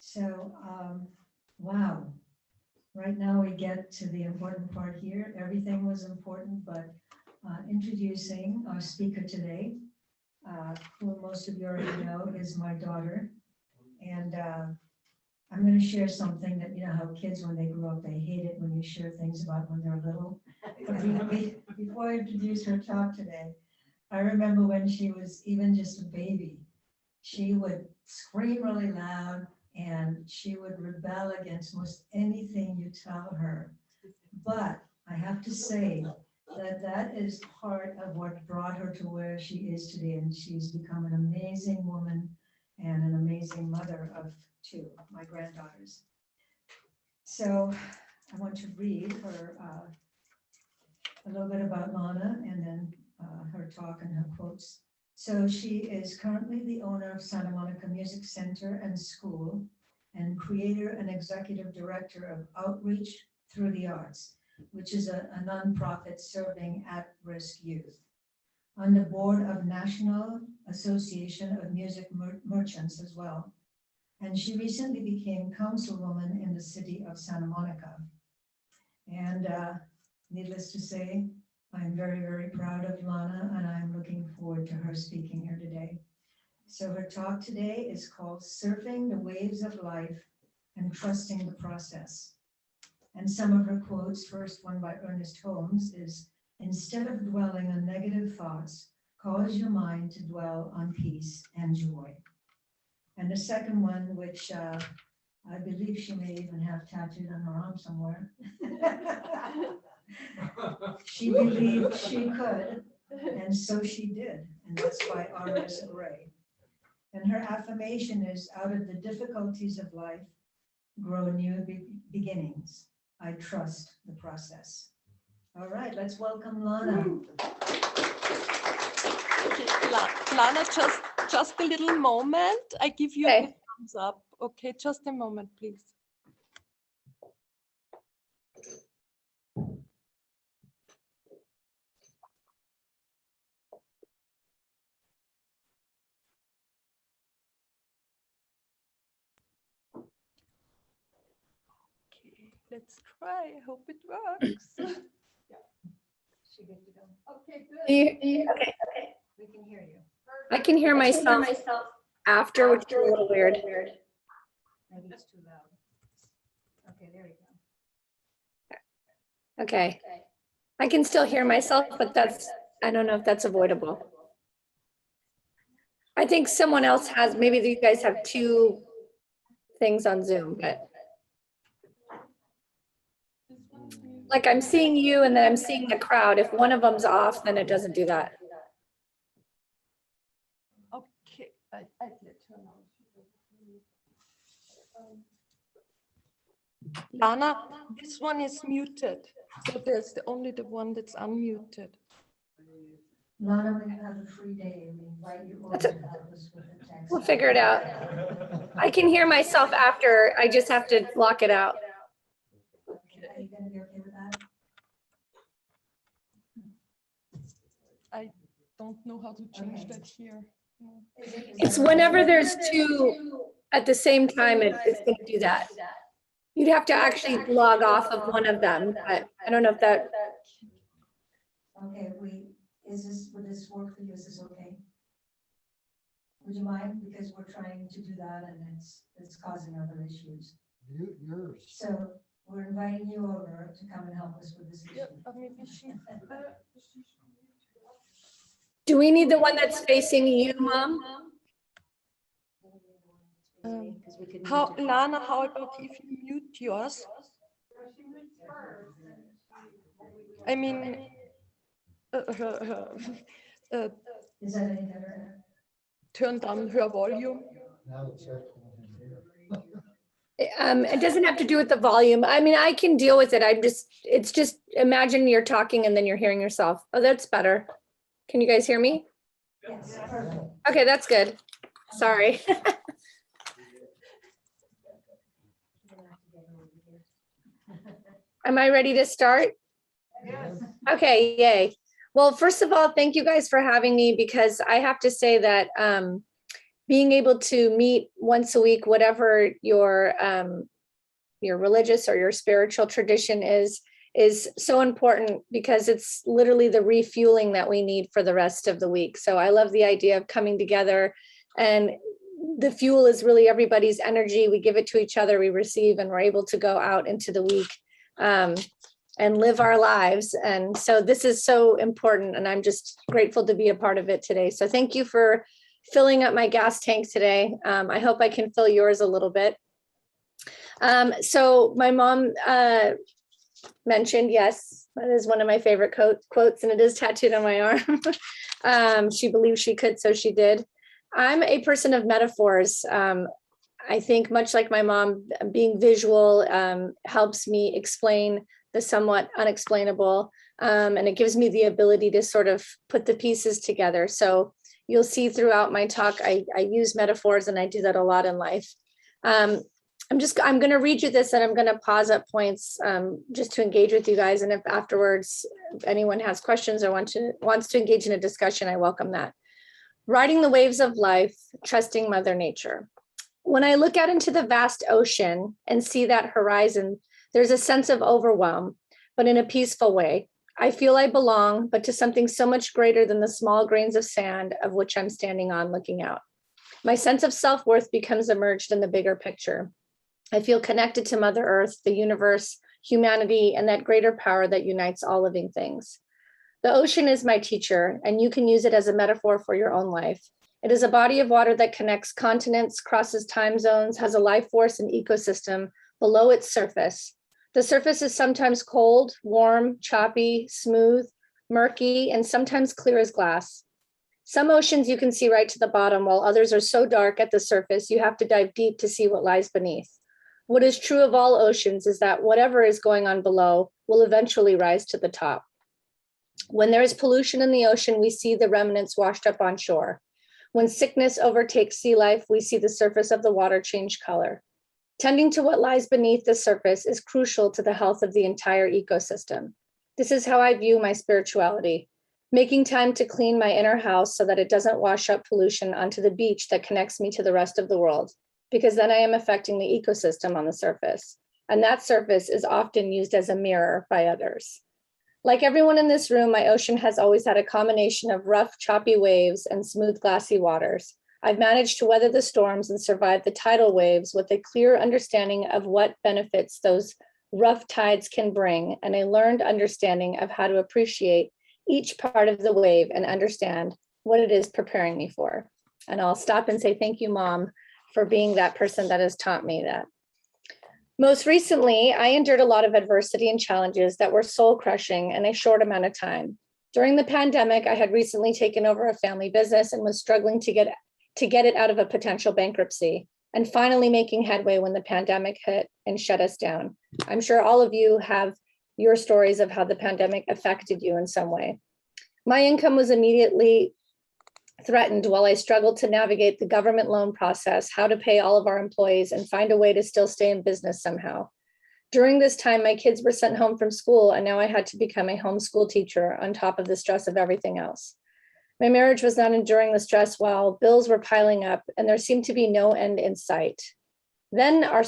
So, wow. Right now we get to the important part here. Everything was important, but introducing our speaker today, who most of you already know, is my daughter. And I'm going to share something that, you know, how kids, when they grow up, they hate it when you share things about when they're little. Before I introduce her talk today, I remember when she was even just a baby, she would scream really loud and she would rebel against most anything you tell her. But I have to say that that is part of what brought her to where she is today. And she's become an amazing woman and an amazing mother of two, my granddaughters. So I want to read her a little bit about Lana and then her talk and her quotes. So she is currently the owner of Santa Monica Music Center and School and creator and executive director of Outreach Through the Arts, which is a nonprofit serving at-risk youth. On the board of National Association of Music Merchants as well. And she recently became councilwoman in the city of Santa Monica. And needless to say, I'm very, very proud of Lana, and I'm looking forward to her speaking here today. So her talk today is called Surfing the Waves of Life and Trusting the Process. And some of her quotes, first one by Ernest Holmes, is, instead of dwelling on negative thoughts, cause your mind to dwell on peace and joy. And the second one, which I believe she may even have tattooed on her arm somewhere. She believed she could, and so she did. And that's by R.S. Gray. And her affirmation is, out of the difficulties of life, grow new beginnings. I trust the process. All right, let's welcome Lana. Lana, just a little moment. I give you a thumbs up. Okay, just a moment, please. Okay, let's try. I hope it works. She good to go? Okay, good. Okay. We can hear you. I can hear myself after, which is a little weird. Maybe it's too loud. Okay, there you go. Okay. I can still hear myself, but I don't know if that's avoidable. I think someone else has, maybe you guys have two things on Zoom, but like I'm seeing you and then I'm seeing the crowd. If one of them's off, then it doesn't do that. Okay, I let her know. Lana, this one is muted. So there's only the one that's unmuted. Lana, when you have a free day, we invite you over to help us with the text. We'll figure it out. I can hear myself after. I just have to block it out. Okay, are you going to be okay with that? I don't know how to change that here. No. It's whenever there's two at the same time, it's going to do that. You'd have to actually log off of one of them. I don't know if that. Okay, would this work for you? Is this okay? Would you mind? Because we're trying to do that and it's causing other issues. Yours. So we're inviting you over to come and help us with this issue. Yeah, maybe she. Do we need the one that's facing you, Mom? Lana, how about if you mute yours? I mean, Is that any better? turn down her volume. Now it's echoing here. It doesn't have to do with the volume. I mean, I can deal with it. It's just imagine you're talking and then you're hearing yourself. Oh, that's better. Can you guys hear me? Yes, perfect. Okay, that's good. Sorry. Am I ready to start? Yes. Okay, yay. Well, first of all, thank you guys for having me, because I have to say that being able to meet once a week, whatever your religious or your spiritual tradition is so important, because it's literally the refueling that we need for the rest of the week. So I love the idea of coming together, and the fuel is really everybody's energy. We give it to each other, we receive, and we're able to go out into the week and live our lives. And so this is so important, and I'm just grateful to be a part of it today. So thank you for filling up my gas tank today. I hope I can fill yours a little bit. So my mom mentioned, yes, that is one of my favorite quotes, and it is tattooed on my arm. She believed she could, so she did. I'm a person of metaphors. I think much like my mom, being visual helps me explain the somewhat unexplainable, and it gives me the ability to sort of put the pieces together. So you'll see throughout my talk, I use metaphors, and I do that a lot in life. I'm going to read you this, and I'm going to pause at points just to engage with you guys. And if afterwards anyone has questions or wants to engage in a discussion, I welcome that. Riding the waves of life, trusting Mother Nature. When I look out into the vast ocean and see that horizon, there's a sense of overwhelm, but in a peaceful way. I feel I belong, but to something so much greater than the small grains of sand of which I'm standing on looking out. My sense of self-worth becomes immersed in the bigger picture. I feel connected to Mother Earth, the universe, humanity, and that greater power that unites all living things. The ocean is my teacher, and you can use it as a metaphor for your own life. It is a body of water that connects continents, crosses time zones, has a life force and ecosystem below its surface. The surface is sometimes cold, warm, choppy, smooth, murky, and sometimes clear as glass. Some oceans you can see right to the bottom, while others are so dark at the surface you have to dive deep to see what lies beneath. What is true of all oceans is that whatever is going on below will eventually rise to the top. When there is pollution in the ocean, we see the remnants washed up on shore. When sickness overtakes sea life, we see the surface of the water change color. Tending to what lies beneath the surface is crucial to the health of the entire ecosystem. This is how I view my spirituality, making time to clean my inner house so that it doesn't wash up pollution onto the beach that connects me to the rest of the world, because then I am affecting the ecosystem on the surface. And that surface is often used as a mirror by others. Like everyone in this room, my ocean has always had a combination of rough, choppy waves and smooth, glassy waters. I've managed to weather the storms and survive the tidal waves with a clear understanding of what benefits those rough tides can bring, and a learned understanding of how to appreciate each part of the wave and understand what it is preparing me for. And I'll stop and say thank you, Mom, for being that person that has taught me that. Most recently, I endured a lot of adversity and challenges that were soul-crushing in a short amount of time. During the pandemic, I had recently taken over a family business and was struggling to get it out of a potential bankruptcy, and finally making headway when the pandemic hit and shut us down. I'm sure all of you have your stories of how the pandemic affected you in some way. My income was immediately threatened while I struggled to navigate the government loan process, how to pay all of our employees, and find a way to still stay in business somehow. During this time, my kids were sent home from school, and now I had to become a homeschool teacher on top of the stress of everything else. My marriage was not enduring the stress while bills were piling up, and there seemed to be no end in sight. Then our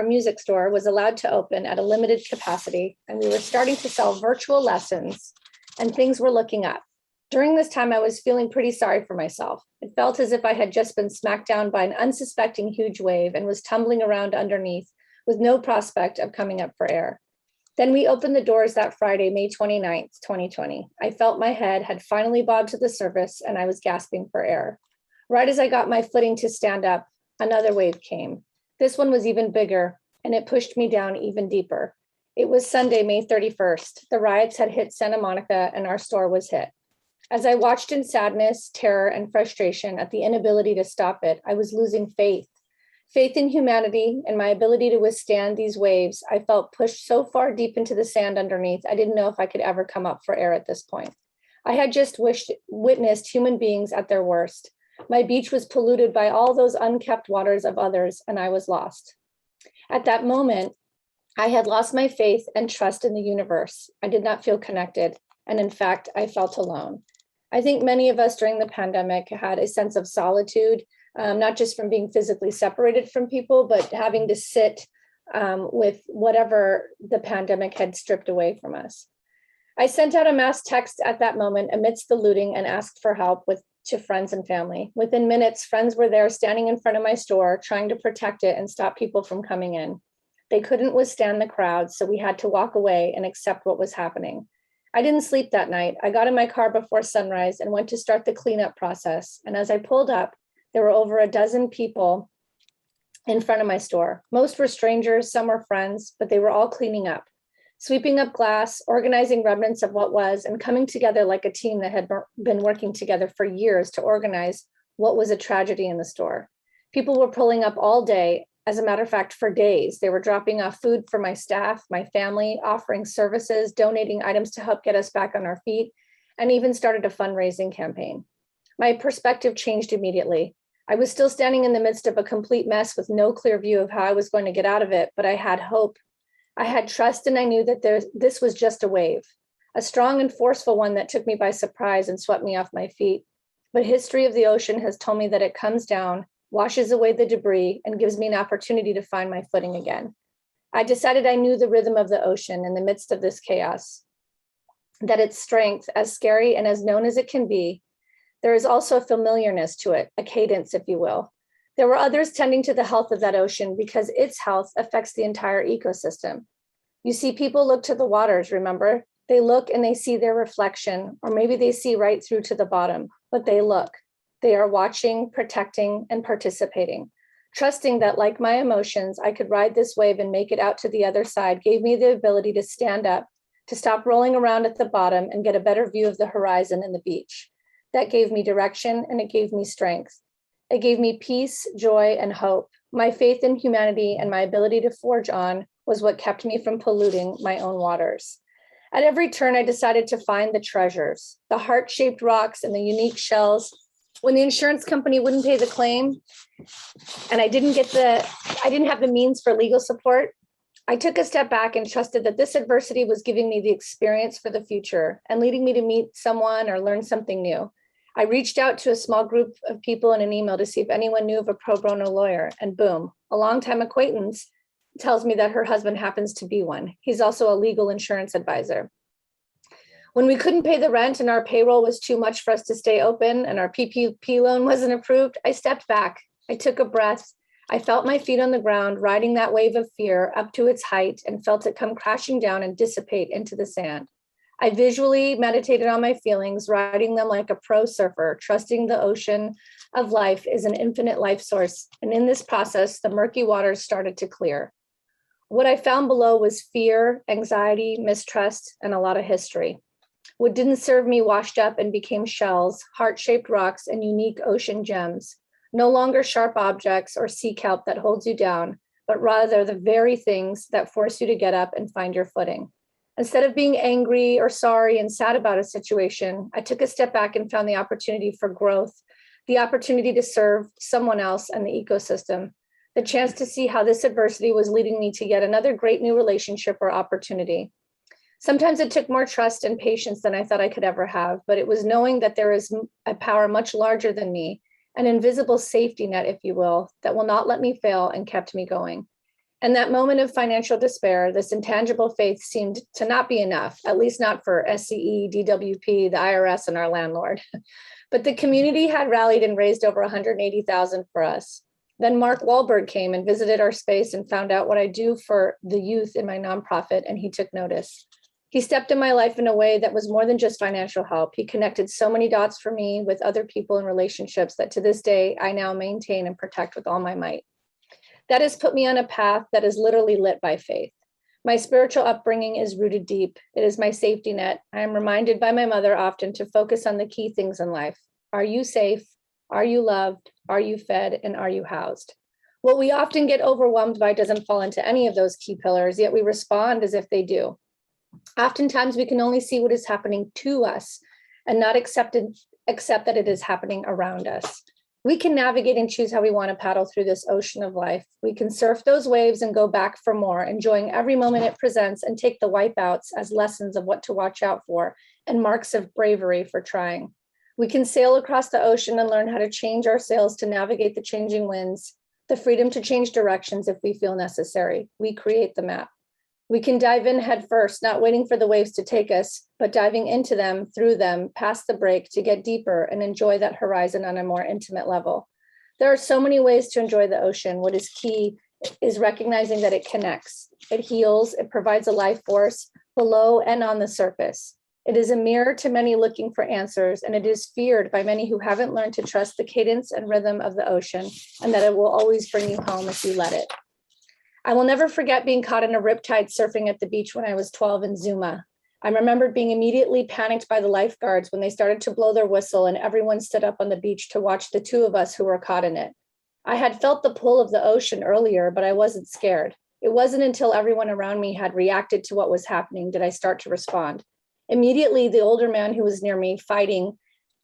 music store, was allowed to open at a limited capacity, and we were starting to sell virtual lessons, and things were looking up. During this time, I was feeling pretty sorry for myself. It felt as if I had just been smacked down by an unsuspecting huge wave and was tumbling around underneath with no prospect of coming up for air. Then we opened the doors that Friday, May 29th, 2020. I felt my head had finally bobbed to the surface and I was gasping for air. Right as I got my footing to stand up, another wave came. This one was even bigger, and it pushed me down even deeper. It was Sunday, May 31st. The riots had hit Santa Monica and our store was hit. As I watched in sadness, terror, and frustration at the inability to stop it, I was losing faith. Faith in humanity and my ability to withstand these waves. I felt pushed so far deep into the sand underneath, I didn't know if I could ever come up for air at this point. I had just witnessed human beings at their worst. My beach was polluted by all those unkept waters of others, and I was lost. At that moment, I had lost my faith and trust in the universe. I did not feel connected, and in fact, I felt alone. I think many of us during the pandemic had a sense of solitude, not just from being physically separated from people, but having to sit with whatever the pandemic had stripped away from us. I sent out a mass text at that moment amidst the looting and asked for help to friends and family. Within minutes, friends were there standing in front of my store, trying to protect it and stop people from coming in. They couldn't withstand the crowd, so we had to walk away and accept what was happening. I didn't sleep that night. I got in my car before sunrise and went to start the cleanup process. And as I pulled up, there were over a dozen people in front of my store. Most were strangers, some were friends, but they were all cleaning up, sweeping up glass, organizing remnants of what was, and coming together like a team that had been working together for years to organize what was a tragedy in the store. People were pulling up all day. As a matter of fact, for days, they were dropping off food for my staff, my family, offering services, donating items to help get us back on our feet, and even started a fundraising campaign. My perspective changed immediately. I was still standing in the midst of a complete mess with no clear view of how I was going to get out of it, but I had hope. I had trust, and I knew that this was just a wave, a strong and forceful one that took me by surprise and swept me off my feet. But history of the ocean has told me that it comes down, washes away the debris, and gives me an opportunity to find my footing again. I decided I knew the rhythm of the ocean in the midst of this chaos, that its strength, as scary and as known as it can be, there is also a familiarness to it, a cadence, if you will. There were others tending to the health of that ocean because its health affects the entire ecosystem. You see, people look to the waters, remember? They look and they see their reflection, or maybe they see right through to the bottom, but they look. They are watching, protecting, and participating. Trusting that, like my emotions, I could ride this wave and make it out to the other side gave me the ability to stand up, to stop rolling around at the bottom and get a better view of the horizon and the beach. That gave me direction and it gave me strength. It gave me peace, joy, and hope. My faith in humanity and my ability to forge on was what kept me from polluting my own waters. At every turn, I decided to find the treasures, the heart-shaped rocks and the unique shells. When the insurance company wouldn't pay the claim and I didn't have the means for legal support, I took a step back and trusted that this adversity was giving me the experience for the future and leading me to meet someone or learn something new. I reached out to a small group of people in an email to see if anyone knew of a pro bono lawyer, and boom, a longtime acquaintance tells me that her husband happens to be one. He's also a legal insurance advisor. When we couldn't pay the rent and our payroll was too much for us to stay open and our PPP loan wasn't approved, I stepped back. I took a breath. I felt my feet on the ground, riding that wave of fear up to its height and felt it come crashing down and dissipate into the sand. I visually meditated on my feelings, riding them like a pro surfer, trusting the ocean of life is an infinite life source. And in this process, the murky waters started to clear. What I found below was fear, anxiety, mistrust, and a lot of history. What didn't serve me washed up and became shells, heart-shaped rocks, and unique ocean gems. No longer sharp objects or sea kelp that holds you down, but rather the very things that force you to get up and find your footing. Instead of being angry or sorry and sad about a situation, I took a step back and found the opportunity for growth, the opportunity to serve someone else and the ecosystem, the chance to see how this adversity was leading me to yet another great new relationship or opportunity. Sometimes it took more trust and patience than I thought I could ever have, but it was knowing that there is a power much larger than me, an invisible safety net, if you will, that will not let me fail and kept me going. And that moment of financial despair, this intangible faith seemed to not be enough, at least not for SCE, DWP, the IRS, and our landlord. But the community had rallied and raised over $180,000 for us. Then Mark Wahlberg came and visited our space and found out what I do for the youth in my nonprofit, and he took notice. He stepped in my life in a way that was more than just financial help. He connected so many dots for me with other people and relationships that to this day, I now maintain and protect with all my might. That has put me on a path that is literally lit by faith. My spiritual upbringing is rooted deep. It is my safety net. I am reminded by my mother often to focus on the key things in life. Are you safe? Are you loved? Are you fed? And are you housed? What we often get overwhelmed by doesn't fall into any of those key pillars, yet we respond as if they do. Oftentimes we can only see what is happening to us and not accept that it is happening around us. We can navigate and choose how we want to paddle through this ocean of life. We can surf those waves and go back for more, enjoying every moment it presents and take the wipeouts as lessons of what to watch out for and marks of bravery for trying. We can sail across the ocean and learn how to change our sails to navigate the changing winds, the freedom to change directions if we feel necessary. We create the map. We can dive in head first, not waiting for the waves to take us, but diving into them, through them, past the break to get deeper and enjoy that horizon on a more intimate level. There are so many ways to enjoy the ocean. What is key is recognizing that it connects, it heals, it provides a life force below and on the surface. It is a mirror to many looking for answers, and it is feared by many who haven't learned to trust the cadence and rhythm of the ocean, and that it will always bring you home if you let it. I will never forget being caught in a riptide surfing at the beach when I was 12 in Zuma. I remembered being immediately panicked by the lifeguards when they started to blow their whistle and everyone stood up on the beach to watch the two of us who were caught in it. I had felt the pull of the ocean earlier, but I wasn't scared. It wasn't until everyone around me had reacted to what was happening did I start to respond. Immediately, the older man who was near me, fighting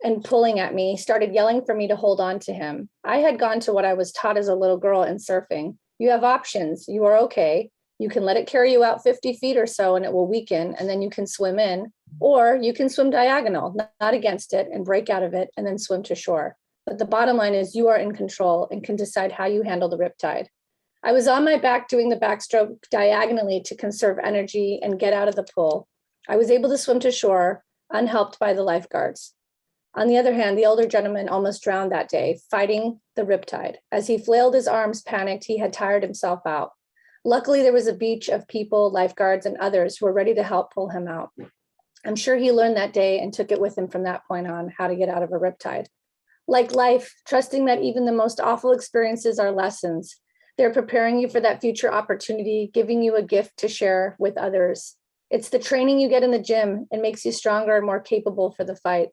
and pulling at me, started yelling for me to hold on to him. I had gone to what I was taught as a little girl in surfing. You have options. You are okay. You can let it carry you out 50 feet or so and it will weaken, and then you can swim in, or you can swim diagonal, not against it, and break out of it and then swim to shore. But the bottom line is you are in control and can decide how you handle the riptide. I was on my back doing the backstroke diagonally to conserve energy and get out of the pool. I was able to swim to shore, unhelped by the lifeguards. On the other hand, the older gentleman almost drowned that day, fighting the riptide. As he flailed his arms, panicked, he had tired himself out. Luckily, there was a beach of people, lifeguards, and others who were ready to help pull him out. I'm sure he learned that day and took it with him from that point on, how to get out of a riptide. Like life, trusting that even the most awful experiences are lessons. They're preparing you for that future opportunity, giving you a gift to share with others. It's the training you get in the gym. It makes you stronger and more capable for the fight.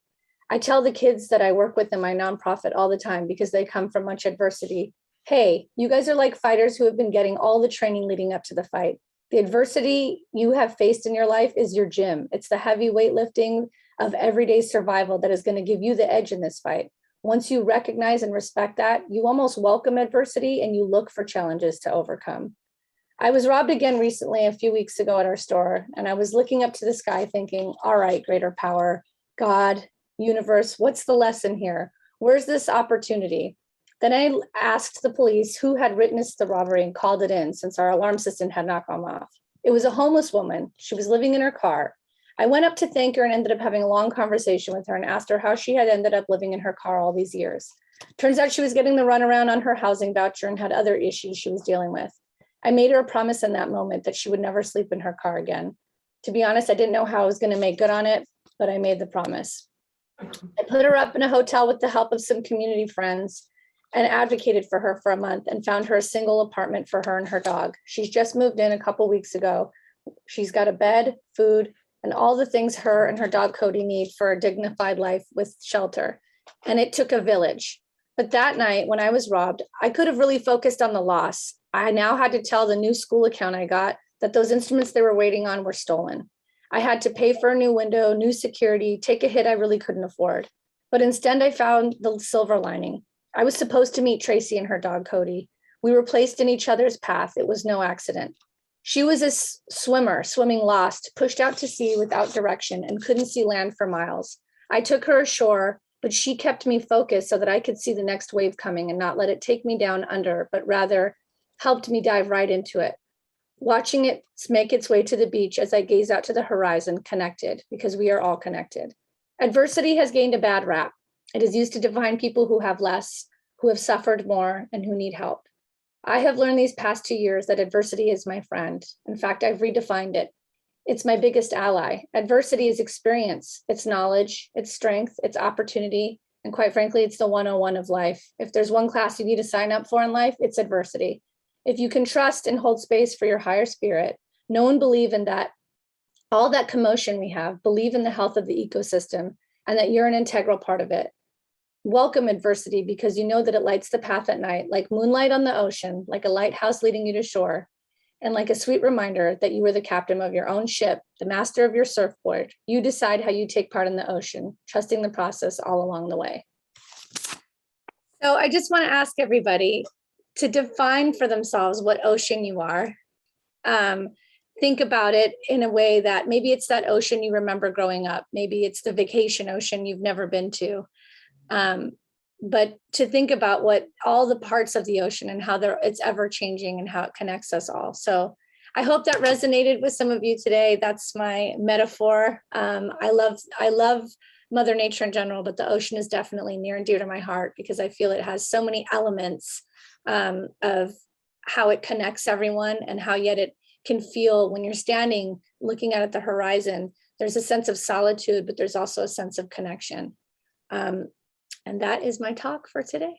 I tell the kids that I work with in my nonprofit all the time because they come from much adversity. Hey, you guys are like fighters who have been getting all the training leading up to the fight. The adversity you have faced in your life is your gym. It's the heavy weightlifting of everyday survival that is going to give you the edge in this fight. Once you recognize and respect that, you almost welcome adversity and you look for challenges to overcome. I was robbed again recently, a few weeks ago at our store, and I was looking up to the sky thinking, all right, greater power, God, universe, what's the lesson here? Where's this opportunity? Then I asked the police who had witnessed the robbery and called it in since our alarm system had not gone off. It was a homeless woman. She was living in her car. I went up to thank her and ended up having a long conversation with her and asked her how she had ended up living in her car all these years. Turns out she was getting the runaround on her housing voucher and had other issues she was dealing with. I made her a promise in that moment that she would never sleep in her car again. To be honest, I didn't know how I was going to make good on it, but I made the promise. I put her up in a hotel with the help of some community friends and advocated for her for a month and found her a single apartment for her and her dog. She's just moved in a couple weeks ago. She's got a bed, food, and all the things her and her dog Cody need for a dignified life with shelter. And it took a village. But that night when I was robbed, I could have really focused on the loss. I now had to tell the new school account I got that those instruments they were waiting on were stolen. I had to pay for a new window, new security, take a hit I really couldn't afford. But instead I found the silver lining. I was supposed to meet Tracy and her dog Cody. We were placed in each other's path. It was no accident. She was a swimmer, swimming lost, pushed out to sea without direction and couldn't see land for miles. I took her ashore, but she kept me focused so that I could see the next wave coming and not let it take me down under, but rather helped me dive right into it. Watching it make its way to the beach as I gaze out to the horizon, connected, because we are all connected. Adversity has gained a bad rap. It is used to define people who have less, who have suffered more, and who need help. I have learned these past 2 years that adversity is my friend. In fact, I've redefined it. It's my biggest ally. Adversity is experience, it's knowledge, it's strength, it's opportunity, and quite frankly, it's the 101 of life. If there's one class you need to sign up for in life, it's adversity. If you can trust and hold space for your higher spirit, know and believe in that, all that commotion we have, believe in the health of the ecosystem and that you're an integral part of it. Welcome adversity because you know that it lights the path at night, like moonlight on the ocean, like a lighthouse leading you to shore, and like a sweet reminder that you are the captain of your own ship, the master of your surfboard. You decide how you take part in the ocean, trusting the process all along the way. So I just want to ask everybody to define for themselves what ocean you are. think about it in a way that maybe it's that ocean you remember growing up. Maybe it's the vacation ocean you've never been to. But to think about what all the parts of the ocean and how it's ever changing and how it connects us all. So I hope that resonated with some of you today. That's my metaphor. I love Mother Nature in general, but the ocean is definitely near and dear to my heart because I feel it has so many elements of how it connects everyone and how yet it can feel when you're standing looking out at the horizon. There's a sense of solitude, but there's also a sense of connection. And that is my talk for today.